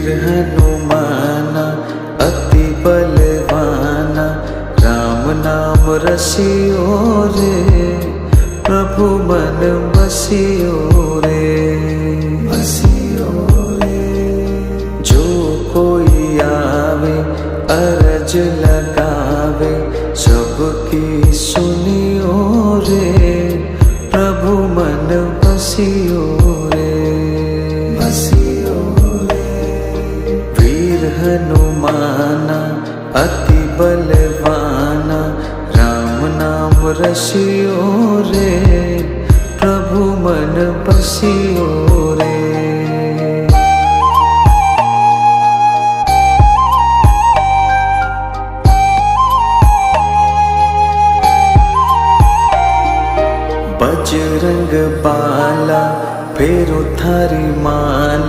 वीर हनुमाना अति बलवाना, राम नाम रसियो रे, प्रभु मन बसियो रे, बसियो रे। जो कोई आवे अरज लगावे, सबकी सुनियो रे, प्रभु मन बसियो रे, बसियो रे। वीर हनुमाना अति बलवाना, राम नाम रसियो